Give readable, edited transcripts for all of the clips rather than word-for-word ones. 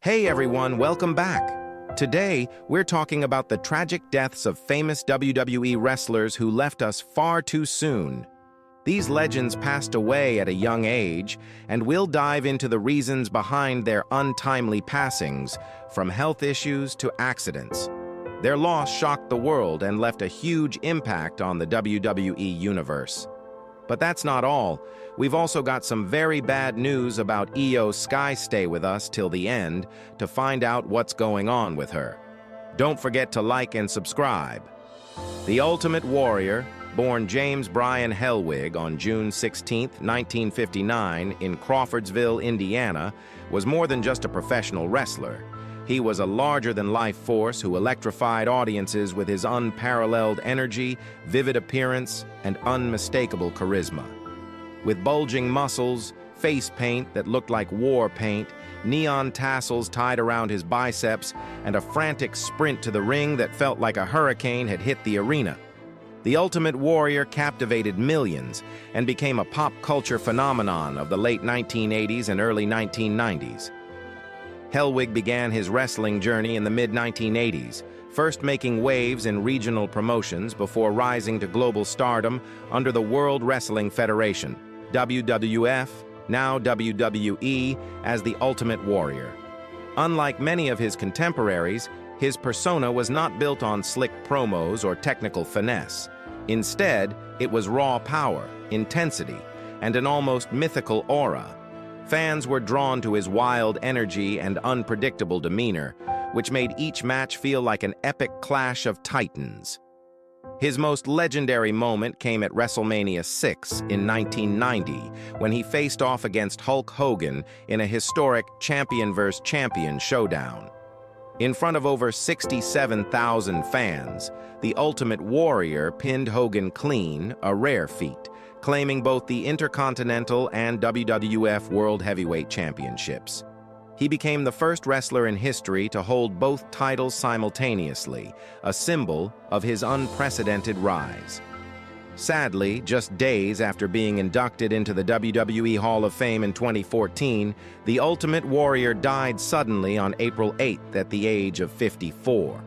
Hey everyone, welcome back. Today, we're talking about the tragic deaths of famous WWE wrestlers who left us far too soon. These legends passed away at a young age, and we'll dive into the reasons behind their untimely passings, from health issues to accidents. Their loss shocked the world and left a huge impact on the WWE universe. But that's not all. We've also got some very bad news about Io Sky. Stay with us till the end to find out what's going on with her. Don't forget to like and subscribe. The Ultimate Warrior, born James Bryan Hellwig on June 16, 1959, in Crawfordsville, Indiana, was more than just a professional wrestler. He was a larger-than-life force who electrified audiences with his unparalleled energy, vivid appearance, and unmistakable charisma. With bulging muscles, face paint that looked like war paint, neon tassels tied around his biceps, and a frantic sprint to the ring that felt like a hurricane had hit the arena, the Ultimate Warrior captivated millions and became a pop culture phenomenon of the late 1980s and early 1990s. Hellwig began his wrestling journey in the mid-1980s, first making waves in regional promotions before rising to global stardom under the World Wrestling Federation, WWF, now WWE, as the Ultimate Warrior. Unlike many of his contemporaries, his persona was not built on slick promos or technical finesse. Instead, it was raw power, intensity, and an almost mythical aura. Fans were drawn to his wild energy and unpredictable demeanor, which made each match feel like an epic clash of titans. His most legendary moment came at WrestleMania 6 in 1990, when he faced off against Hulk Hogan in a historic champion vs. champion showdown. In front of over 67,000 fans, the Ultimate Warrior pinned Hogan clean, a rare feat, claiming both the Intercontinental and WWF World Heavyweight Championships. He became the first wrestler in history to hold both titles simultaneously, a symbol of his unprecedented rise. Sadly, just days after being inducted into the WWE Hall of Fame in 2014, the Ultimate Warrior died suddenly on April 8th at the age of 54.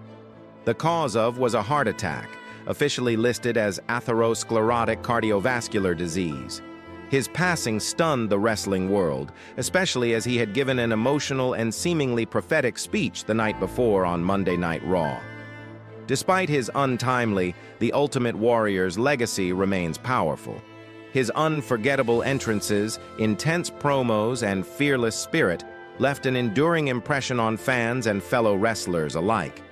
The cause was a heart attack, officially listed as atherosclerotic cardiovascular disease. His passing stunned the wrestling world, especially as he had given an emotional and seemingly prophetic speech the night before on Monday Night Raw. Despite his untimely, the Ultimate Warrior's legacy remains powerful. His unforgettable entrances, intense promos, and fearless spirit left an enduring impression on fans and fellow wrestlers alike.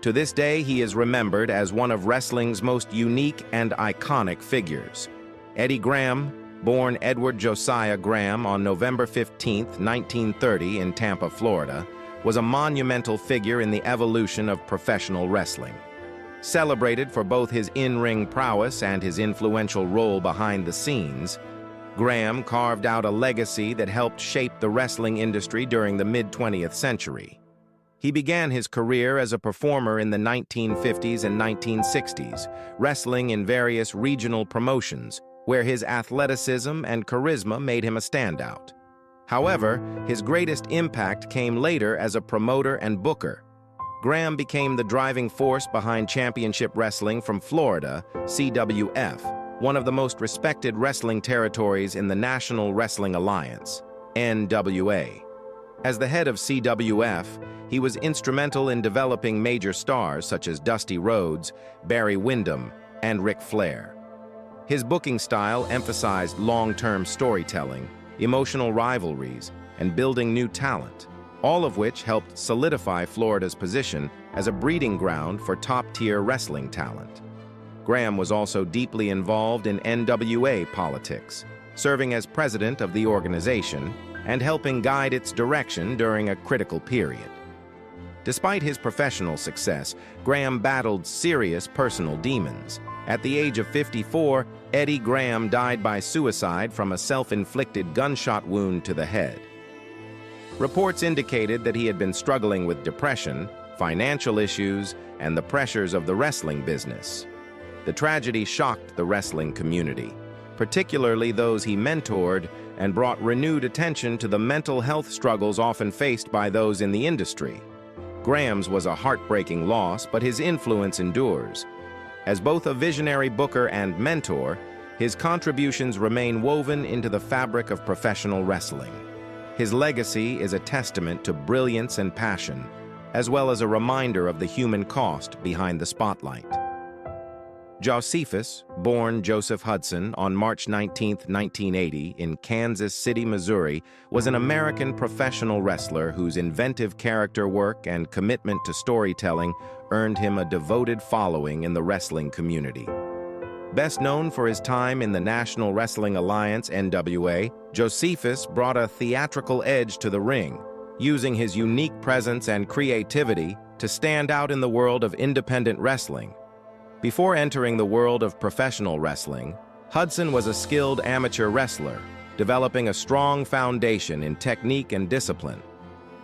To this day, he is remembered as one of wrestling's most unique and iconic figures. Eddie Graham, born Edward Josiah Graham on November 15, 1930 in Tampa, Florida, was a monumental figure in the evolution of professional wrestling. Celebrated for both his in-ring prowess and his influential role behind the scenes, Graham carved out a legacy that helped shape the wrestling industry during the mid-20th century. He began his career as a performer in the 1950s and 1960s, wrestling in various regional promotions, where his athleticism and charisma made him a standout. However, his greatest impact came later as a promoter and booker. Graham became the driving force behind Championship Wrestling from Florida, CWF, one of the most respected wrestling territories in the National Wrestling Alliance, NWA. As the head of CWF, he was instrumental in developing major stars such as Dusty Rhodes, Barry Windham, and Ric Flair. His booking style emphasized long-term storytelling, emotional rivalries, and building new talent, all of which helped solidify Florida's position as a breeding ground for top-tier wrestling talent. Graham was also deeply involved in NWA politics, serving as president of the organization and helping guide its direction during a critical period. Despite his professional success, Graham battled serious personal demons. At the age of 54, Eddie Graham died by suicide from a self-inflicted gunshot wound to the head. Reports indicated that he had been struggling with depression, financial issues, and the pressures of the wrestling business. The tragedy shocked the wrestling community. particularly those he mentored, and brought renewed attention to the mental health struggles often faced by those in the industry. Graham's was a heartbreaking loss, but his influence endures. As both a visionary booker and mentor, his contributions remain woven into the fabric of professional wrestling. His legacy is a testament to brilliance and passion, as well as a reminder of the human cost behind the spotlight. Josephus, born Joseph Hudson on March 19, 1980, in Kansas City, Missouri, was an American professional wrestler whose inventive character work and commitment to storytelling earned him a devoted following in the wrestling community. Best known for his time in the National Wrestling Alliance (NWA), Josephus brought a theatrical edge to the ring, using his unique presence and creativity to stand out in the world of independent wrestling. Before entering the world of professional wrestling, Hudson was a skilled amateur wrestler, developing a strong foundation in technique and discipline.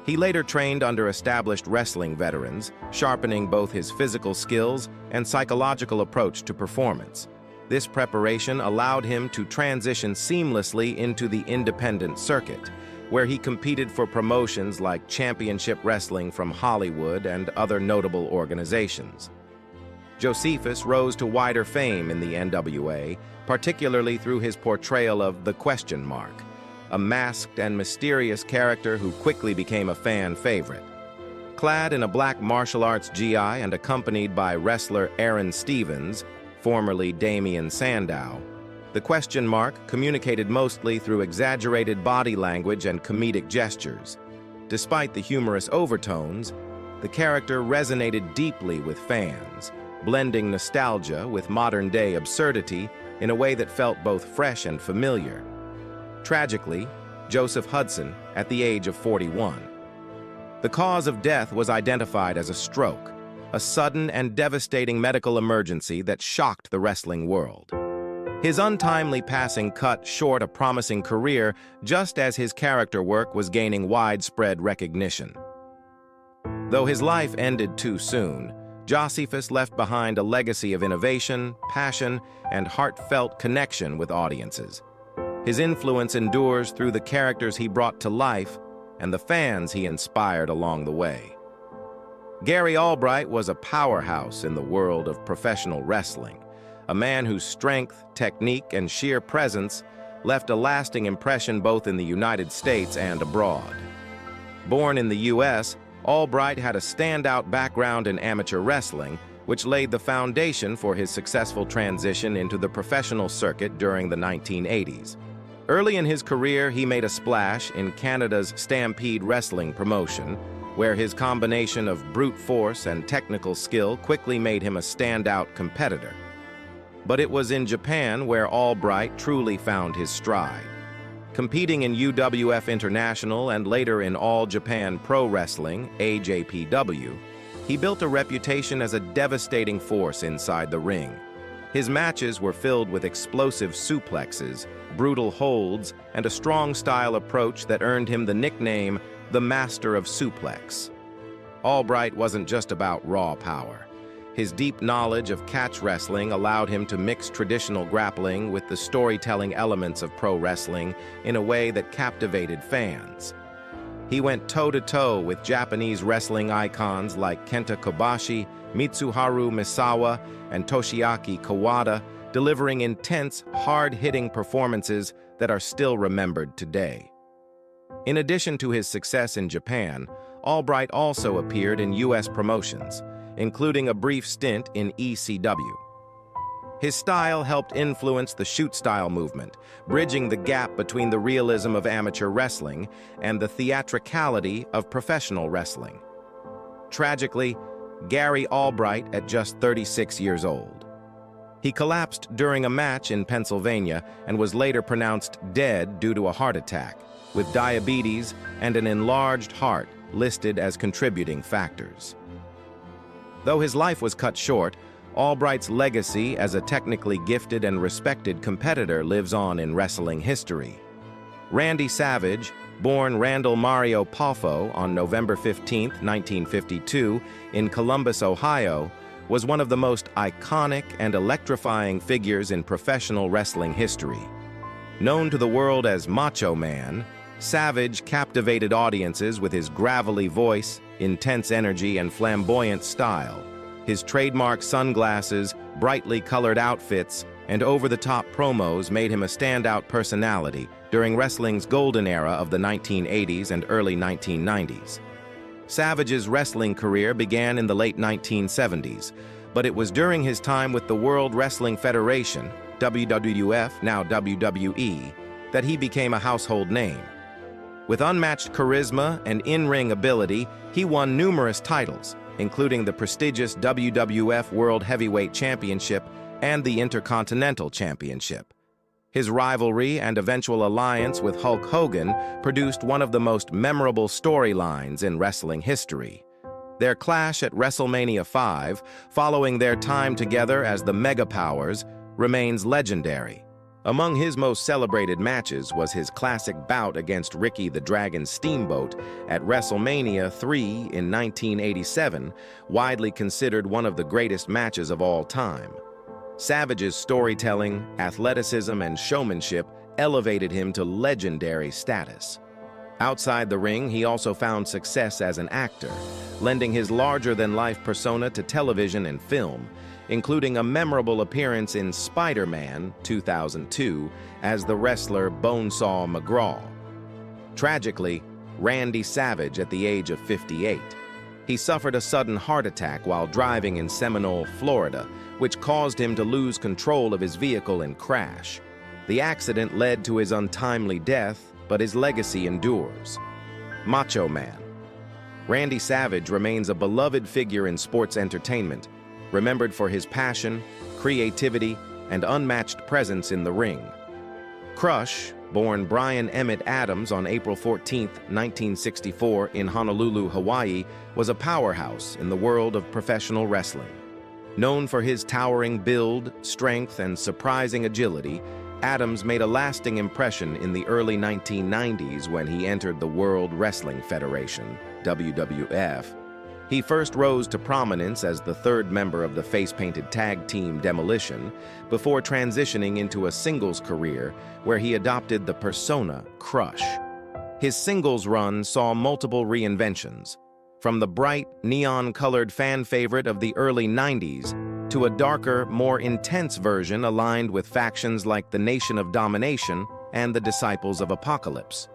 He later trained under established wrestling veterans, sharpening both his physical skills and psychological approach to performance. This preparation allowed him to transition seamlessly into the independent circuit, where he competed for promotions like Championship Wrestling from Hollywood and other notable organizations. Josephus rose to wider fame in the NWA, particularly through his portrayal of the Question Mark, a masked and mysterious character who quickly became a fan favorite. Clad in a black martial arts GI and accompanied by wrestler Aaron Stevens, formerly Damian Sandow, the Question Mark communicated mostly through exaggerated body language and comedic gestures. Despite the humorous overtones, the character resonated deeply with fans, blending nostalgia with modern-day absurdity in a way that felt both fresh and familiar. Tragically, Joseph Hudson, at the age of 41. The cause of death was identified as a stroke, a sudden and devastating medical emergency that shocked the wrestling world. His untimely passing cut short a promising career just as his character work was gaining widespread recognition. Though his life ended too soon, Josephus left behind a legacy of innovation, passion, and heartfelt connection with audiences. His influence endures through the characters he brought to life and the fans he inspired along the way. Gary Albright was a powerhouse in the world of professional wrestling, a man whose strength, technique, and sheer presence left a lasting impression both in the United States and abroad. Born in the U.S., Albright had a standout background in amateur wrestling, which laid the foundation for his successful transition into the professional circuit during the 1980s. Early in his career, he made a splash in Canada's Stampede Wrestling promotion, where his combination of brute force and technical skill quickly made him a standout competitor. But it was in Japan where Albright truly found his stride. Competing in UWF International and later in All Japan Pro Wrestling, AJPW, he built a reputation as a devastating force inside the ring. His matches were filled with explosive suplexes, brutal holds, and a strong style approach that earned him the nickname, the Master of Suplex. Albright wasn't just about raw power. His deep knowledge of catch wrestling allowed him to mix traditional grappling with the storytelling elements of pro wrestling in a way that captivated fans. He went toe-to-toe with Japanese wrestling icons like Kenta Kobashi, Mitsuharu Misawa, and Toshiaki Kawada, delivering intense, hard-hitting performances that are still remembered today. In addition to his success in Japan, Albright also appeared in U.S. promotions, including a brief stint in ECW. His style helped influence the shoot-style movement, bridging the gap between the realism of amateur wrestling and the theatricality of professional wrestling. Tragically, Gary Albright at just 36 years old. He collapsed during a match in Pennsylvania and was later pronounced dead due to a heart attack, with diabetes and an enlarged heart listed as contributing factors. Though his life was cut short, Albright's legacy as a technically gifted and respected competitor lives on in wrestling history. Randy Savage, born Randall Mario Poffo on November 15, 1952, in Columbus, Ohio, was one of the most iconic and electrifying figures in professional wrestling history. Known to the world as Macho Man, Savage captivated audiences with his gravelly voice, intense energy, and flamboyant style. His trademark sunglasses, brightly colored outfits, and over-the-top promos made him a standout personality during wrestling's golden era of the 1980s and early 1990s. Savage's wrestling career began in the late 1970s, but it was during his time with the World Wrestling Federation, WWF, now WWE, that he became a household name. With unmatched charisma and in-ring ability, he won numerous titles, including the prestigious WWF World Heavyweight Championship and the Intercontinental Championship. His rivalry and eventual alliance with Hulk Hogan produced one of the most memorable storylines in wrestling history. Their clash at WrestleMania 5, following their time together as the Mega Powers, remains legendary. Among his most celebrated matches was his classic bout against Ricky the Dragon Steamboat at WrestleMania 3 in 1987, widely considered one of the greatest matches of all time. Savage's storytelling, athleticism, and showmanship elevated him to legendary status. Outside the ring, he also found success as an actor, lending his larger-than-life persona to television and film, including a memorable appearance in Spider-Man 2002 as the wrestler Bonesaw McGraw. Tragically, Randy Savage at the age of 58. He suffered a sudden heart attack while driving in Seminole, Florida, which caused him to lose control of his vehicle and crash. The accident led to his untimely death, but his legacy endures. Macho Man. Randy Savage remains a beloved figure in sports entertainment, remembered for his passion, creativity, and unmatched presence in the ring. Crush, born Brian Emmett Adams on April 14, 1964 in Honolulu, Hawaii, was a powerhouse in the world of professional wrestling. Known for his towering build, strength, and surprising agility, Adams made a lasting impression in the early 1990s when he entered the World Wrestling Federation, WWF. He first rose to prominence as the third member of the face-painted tag team Demolition, before transitioning into a singles career where he adopted the persona Crush. His singles run saw multiple reinventions, from the bright, neon-colored fan favorite of the early 90s to a darker, more intense version aligned with factions like the Nation of Domination and the Disciples of Apocalypse.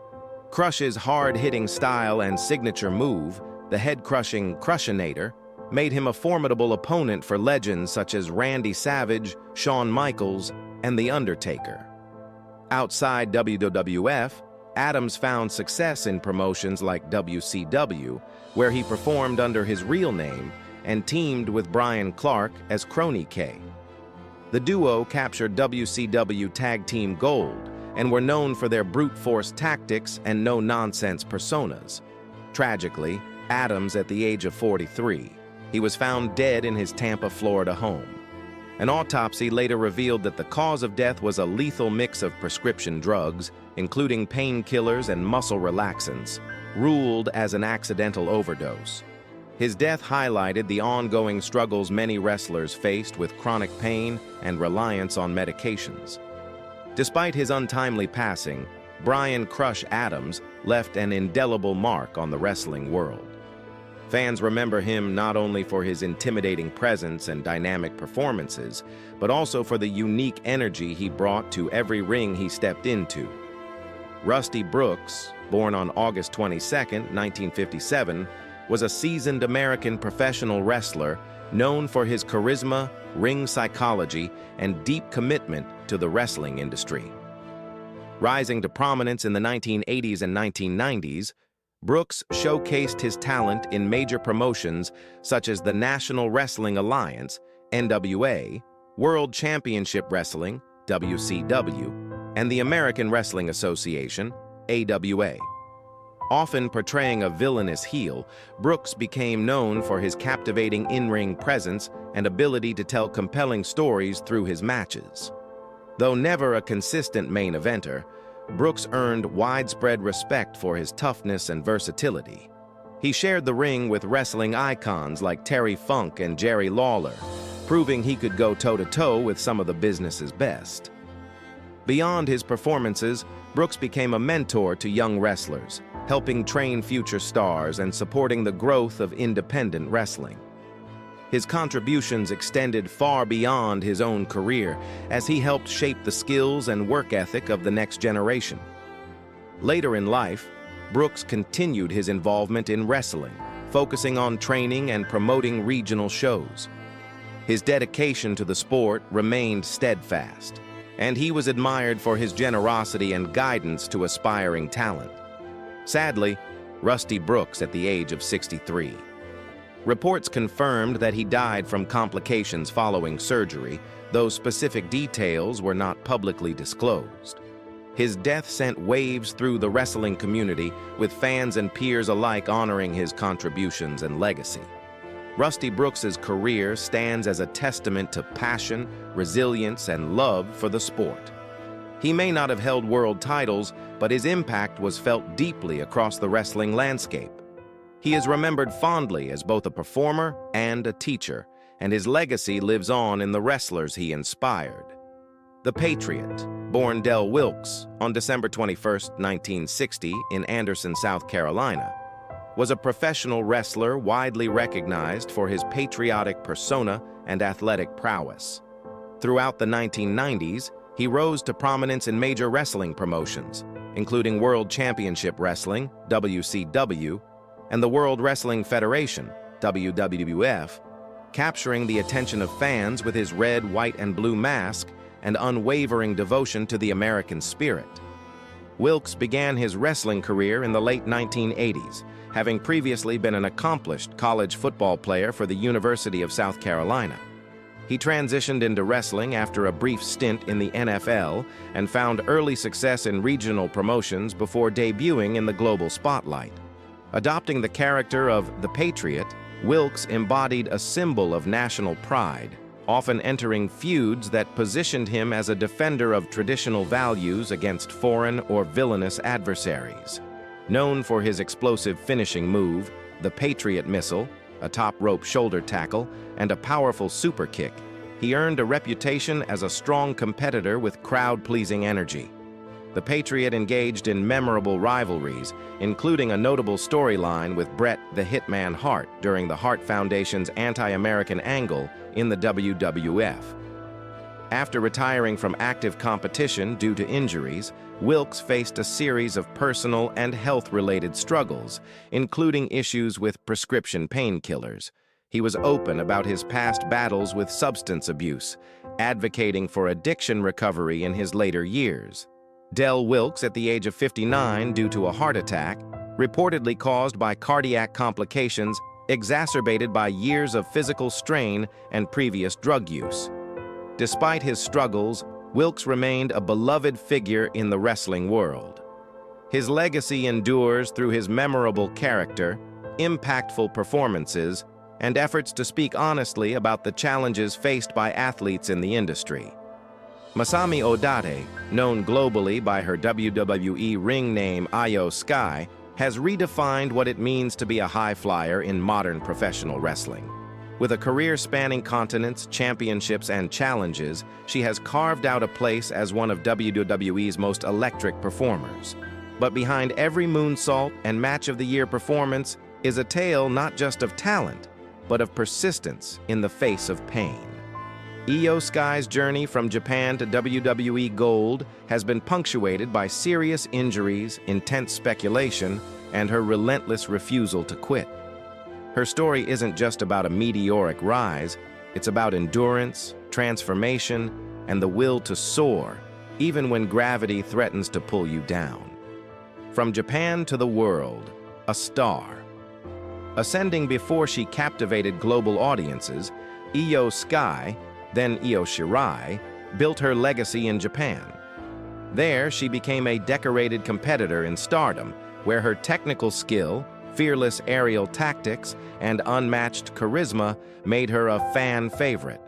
Crush's hard-hitting style and signature move, the head-crushing Crushinator, made him a formidable opponent for legends such as Randy Savage, Shawn Michaels, and The Undertaker. Outside WWF, Adams found success in promotions like WCW, where he performed under his real name and teamed with Brian Clark as Crony K. The duo captured WCW Tag Team Gold and were known for their brute force tactics and no-nonsense personas. Tragically, Adams at the age of 43. He was found dead in his Tampa, Florida home. An autopsy later revealed that the cause of death was a lethal mix of prescription drugs, including painkillers and muscle relaxants, ruled as an accidental overdose. His death highlighted the ongoing struggles many wrestlers faced with chronic pain and reliance on medications. Despite his untimely passing, Brian "Crush" Adams left an indelible mark on the wrestling world. Fans remember him not only for his intimidating presence and dynamic performances, but also for the unique energy he brought to every ring he stepped into. Rusty Brooks, born on August 22, 1957, was a seasoned American professional wrestler known for his charisma, ring psychology, and deep commitment to the wrestling industry. Rising to prominence in the 1980s and 1990s, Brooks showcased his talent in major promotions such as the National Wrestling Alliance, NWA, World Championship Wrestling, WCW, and the American Wrestling Association, AWA. Often portraying a villainous heel, Brooks became known for his captivating in-ring presence and ability to tell compelling stories through his matches. Though never a consistent main eventer, Brooks earned widespread respect for his toughness and versatility. He shared the ring with wrestling icons like Terry Funk and Jerry Lawler, proving he could go toe-to-toe with some of the business's best. Beyond his performances, Brooks became a mentor to young wrestlers, helping train future stars and supporting the growth of independent wrestling. His contributions extended far beyond his own career, as he helped shape the skills and work ethic of the next generation. Later in life, Brooks continued his involvement in wrestling, focusing on training and promoting regional shows. His dedication to the sport remained steadfast, and he was admired for his generosity and guidance to aspiring talent. Sadly, Rusty Brooks at the age of 63. Reports confirmed that he died from complications following surgery, though specific details were not publicly disclosed. His death sent waves through the wrestling community, with fans and peers alike honoring his contributions and legacy. Rusty Brooks's career stands as a testament to passion, resilience, and love for the sport. He may not have held world titles, but his impact was felt deeply across the wrestling landscape. He is remembered fondly as both a performer and a teacher, and his legacy lives on in the wrestlers he inspired. The Patriot, born Del Wilkes on December 21, 1960, in Anderson, South Carolina, was a professional wrestler widely recognized for his patriotic persona and athletic prowess. Throughout the 1990s, he rose to prominence in major wrestling promotions, including World Championship Wrestling, WCW, and the World Wrestling Federation, WWF, capturing the attention of fans with his red, white, and blue mask and unwavering devotion to the American spirit. Wilkes began his wrestling career in the late 1980s, having previously been an accomplished college football player for the University of South Carolina. He transitioned into wrestling after a brief stint in the NFL and found early success in regional promotions before debuting in the global spotlight. Adopting the character of the Patriot, Wilkes embodied a symbol of national pride, often entering feuds that positioned him as a defender of traditional values against foreign or villainous adversaries. Known for his explosive finishing move, the Patriot Missile, a top rope shoulder tackle, and a powerful super kick, he earned a reputation as a strong competitor with crowd-pleasing energy. The Patriot engaged in memorable rivalries, including a notable storyline with Bret the Hitman Hart during the Hart Foundation's anti-American angle in the WWF. After retiring from active competition due to injuries, Wilkes faced a series of personal and health-related struggles, including issues with prescription painkillers. He was open about his past battles with substance abuse, advocating for addiction recovery in his later years. Del Wilkes, at the age of 59 due to a heart attack, reportedly caused by cardiac complications exacerbated by years of physical strain and previous drug use. Despite his struggles, Wilkes remained a beloved figure in the wrestling world. His legacy endures through his memorable character, impactful performances, and efforts to speak honestly about the challenges faced by athletes in the industry. Masami Odate, known globally by her WWE ring name Io Sky, has redefined what it means to be a high flyer in modern professional wrestling. With a career spanning continents, championships, and challenges, she has carved out a place as one of WWE's most electric performers. But behind every moonsault and match of the year performance is a tale not just of talent, but of persistence in the face of pain. Io Sky's journey from Japan to WWE Gold has been punctuated by serious injuries, intense speculation, and her relentless refusal to quit. Her story isn't just about a meteoric rise, it's about endurance, transformation, and the will to soar, even when gravity threatens to pull you down. From Japan to the world, a star. Ascending before she captivated global audiences, Io Sky, then Io Shirai, built her legacy in Japan. There, she became a decorated competitor in Stardom, where her technical skill, fearless aerial tactics, and unmatched charisma made her a fan favorite.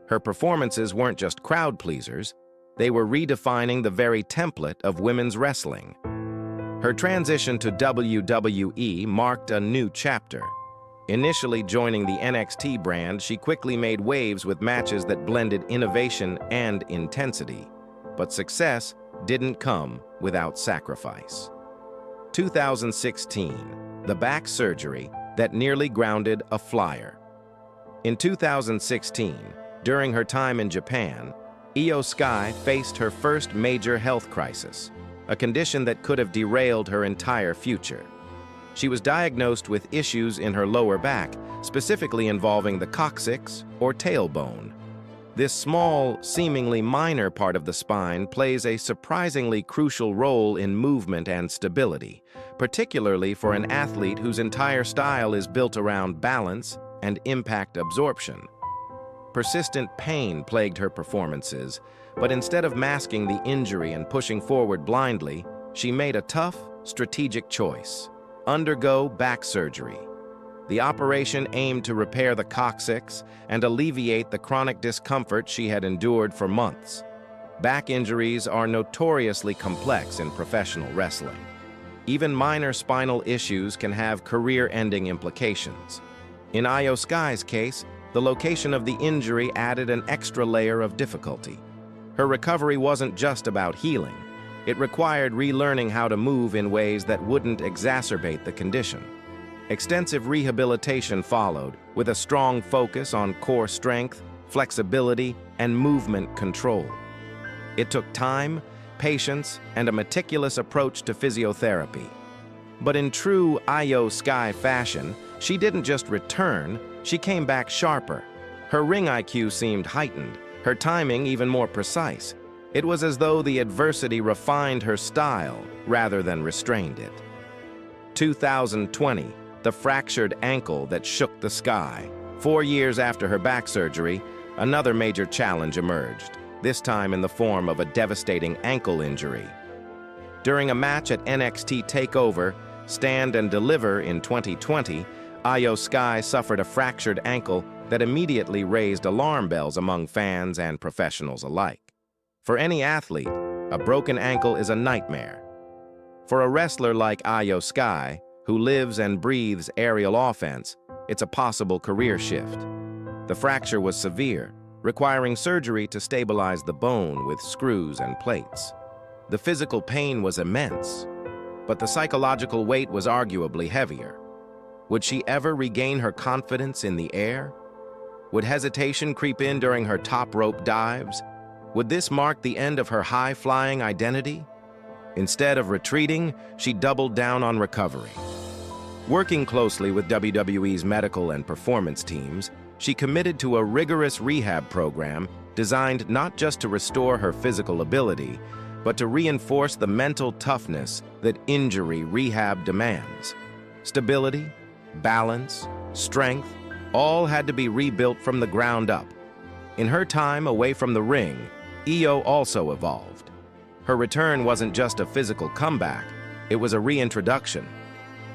Her performances weren't just crowd pleasers, they were redefining the very template of women's wrestling. Her transition to WWE marked a new chapter. Initially joining the NXT brand, she quickly made waves with matches that blended innovation and intensity. But success didn't come without sacrifice. 2016, the back surgery that nearly grounded a flyer. In 2016, during her time in Japan, Io Sky faced her first major health crisis, a condition that could have derailed her entire future. She was diagnosed with issues in her lower back, specifically involving the coccyx or tailbone. This small, seemingly minor part of the spine plays a surprisingly crucial role in movement and stability, particularly for an athlete whose entire style is built around balance and impact absorption. Persistent pain plagued her performances, but instead of masking the injury and pushing forward blindly, she made a tough, strategic choice: undergo back surgery. The operation aimed to repair the coccyx and alleviate the chronic discomfort she had endured for months. Back injuries are notoriously complex in professional wrestling. Even minor spinal issues can have career-ending implications. In Io Sky's case, the location of the injury added an extra layer of difficulty. Her recovery wasn't just about healing. It required relearning how to move in ways that wouldn't exacerbate the condition. Extensive rehabilitation followed, with a strong focus on core strength, flexibility, and movement control. It took time, patience, and a meticulous approach to physiotherapy. But in true Io Sky fashion, she didn't just return, she came back sharper. Her ring IQ seemed heightened, her timing even more precise. It was as though the adversity refined her style rather than restrained it. 2020, the fractured ankle that shook the sky. 4 years after her back surgery, another major challenge emerged, this time in the form of a devastating ankle injury. During a match at NXT TakeOver, Stand and Deliver in 2020, Io Sky suffered a fractured ankle that immediately raised alarm bells among fans and professionals alike. For any athlete, a broken ankle is a nightmare. For a wrestler like Io Sky, who lives and breathes aerial offense, it's a possible career shift. The fracture was severe, requiring surgery to stabilize the bone with screws and plates. The physical pain was immense, but the psychological weight was arguably heavier. Would she ever regain her confidence in the air? Would hesitation creep in during her top rope dives? Would this mark the end of her high-flying identity? Instead of retreating, she doubled down on recovery. Working closely with WWE's medical and performance teams, she committed to a rigorous rehab program designed not just to restore her physical ability, but to reinforce the mental toughness that injury rehab demands. Stability, balance, strength, all had to be rebuilt from the ground up. In her time away from the ring, Io also evolved. Her return wasn't just a physical comeback, it was a reintroduction.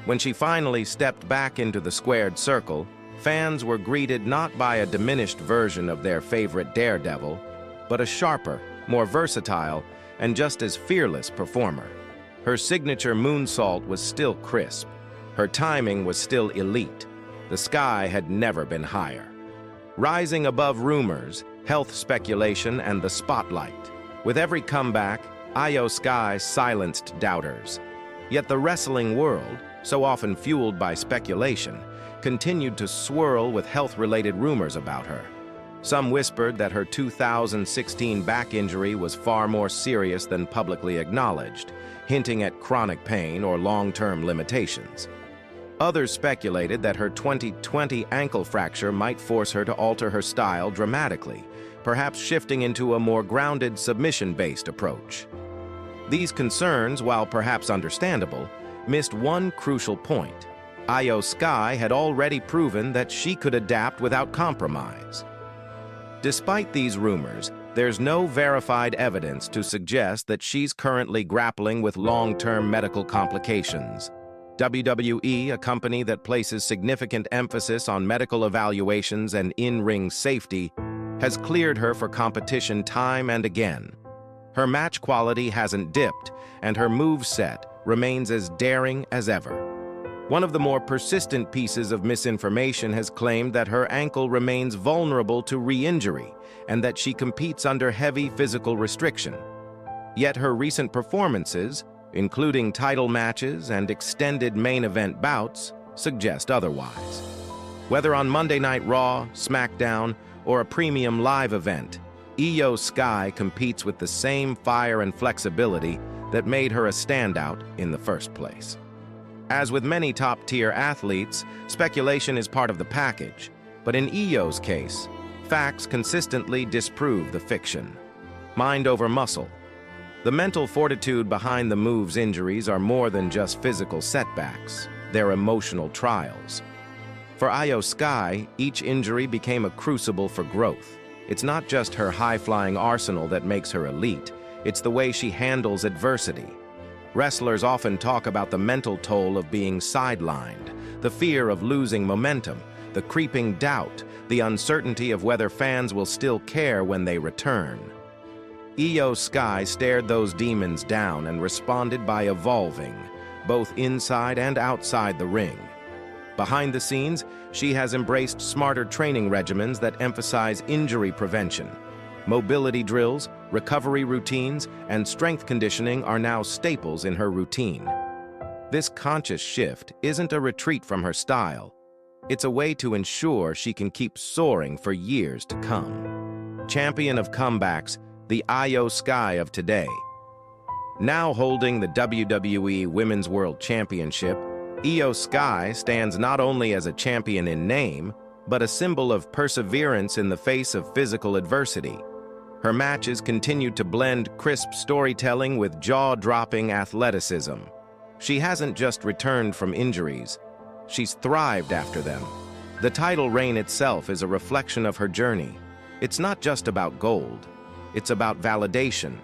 When she finally stepped back into the squared circle, fans were greeted not by a diminished version of their favorite daredevil, but a sharper, more versatile, and just as fearless performer. Her signature moonsault was still crisp. Her timing was still elite. The sky had never been higher. Rising above rumors, health speculation, and the spotlight. With every comeback, Io Sky silenced doubters. Yet the wrestling world, so often fueled by speculation, continued to swirl with health-related rumors about her. Some whispered that her 2016 back injury was far more serious than publicly acknowledged, hinting at chronic pain or long-term limitations. Others speculated that her 2020 ankle fracture might force her to alter her style dramatically, perhaps shifting into a more grounded, submission-based approach. These concerns, while perhaps understandable, missed one crucial point. Io Sky had already proven that she could adapt without compromise. Despite these rumors, there's no verified evidence to suggest that she's currently grappling with long-term medical complications. WWE, a company that places significant emphasis on medical evaluations and in-ring safety, has cleared her for competition time and again. Her match quality hasn't dipped, and her moveset, remains as daring as ever. One of the more persistent pieces of misinformation has claimed that her ankle remains vulnerable to re-injury and that she competes under heavy physical restriction. Yet her recent performances, including title matches and extended main event bouts, suggest otherwise. Whether on Monday Night Raw, SmackDown, or a premium live event, Io Sky competes with the same fire and flexibility that made her a standout in the first place. As with many top-tier athletes, speculation is part of the package, but in Io's case, facts consistently disprove the fiction. Mind over muscle. The mental fortitude behind the move's injuries are more than just physical setbacks. They're emotional trials. For Io Sky, each injury became a crucible for growth. It's not just her high-flying arsenal that makes her elite, it's the way she handles adversity. Wrestlers often talk about the mental toll of being sidelined, the fear of losing momentum, the creeping doubt, the uncertainty of whether fans will still care when they return. Io Sky stared those demons down and responded by evolving, both inside and outside the ring. Behind the scenes, she has embraced smarter training regimens that emphasize injury prevention. Mobility drills, recovery routines, and strength conditioning are now staples in her routine. This conscious shift isn't a retreat from her style. It's a way to ensure she can keep soaring for years to come. Champion of comebacks, the Io Sky of today. Now holding the WWE Women's World Championship, Io Sky stands not only as a champion in name, but a symbol of perseverance in the face of physical adversity. Her matches continue to blend crisp storytelling with jaw-dropping athleticism. She hasn't just returned from injuries, she's thrived after them. The title reign itself is a reflection of her journey. It's not just about gold, it's about validation.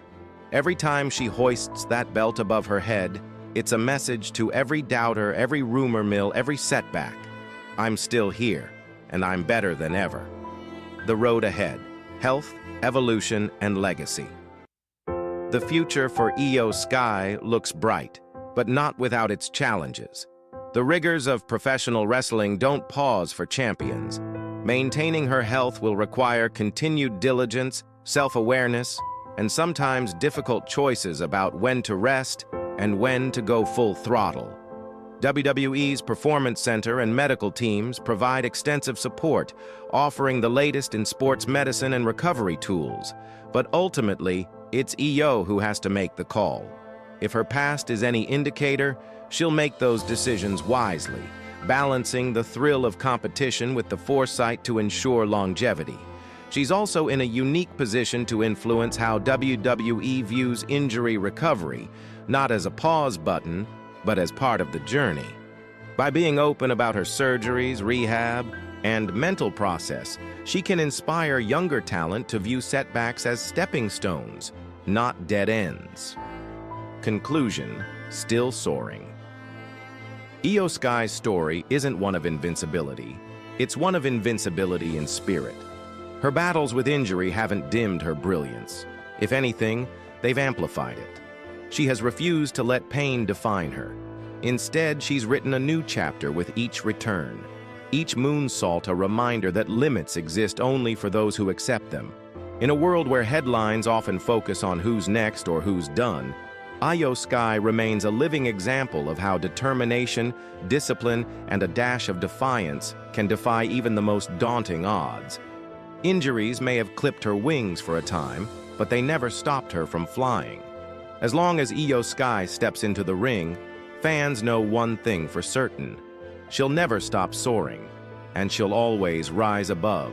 Every time she hoists that belt above her head, it's a message to every doubter, every rumor mill, every setback. I'm still here, and I'm better than ever. The road ahead: health, evolution, and legacy. The future for Io Sky looks bright, but not without its challenges. The rigors of professional wrestling don't pause for champions. Maintaining her health will require continued diligence, self-awareness, and sometimes difficult choices about when to rest and when to go full throttle. WWE's Performance Center and medical teams provide extensive support, offering the latest in sports medicine and recovery tools. But ultimately, it's Io who has to make the call. If her past is any indicator, she'll make those decisions wisely, balancing the thrill of competition with the foresight to ensure longevity. She's also in a unique position to influence how WWE views injury recovery, not as a pause button, but as part of the journey. By being open about her surgeries, rehab, and mental process, she can inspire younger talent to view setbacks as stepping stones, not dead ends. Conclusion: still soaring. Io Sky's story isn't one of invincibility, it's one of invincibility in spirit. Her battles with injury haven't dimmed her brilliance. If anything, they've amplified it. She has refused to let pain define her. Instead, she's written a new chapter with each return. Each moonsault a reminder that limits exist only for those who accept them. In a world where headlines often focus on who's next or who's done, Io Sky remains a living example of how determination, discipline, and a dash of defiance can defy even the most daunting odds. Injuries may have clipped her wings for a time, but they never stopped her from flying. As long as Io Sky steps into the ring, fans know one thing for certain: she'll never stop soaring, and she'll always rise above,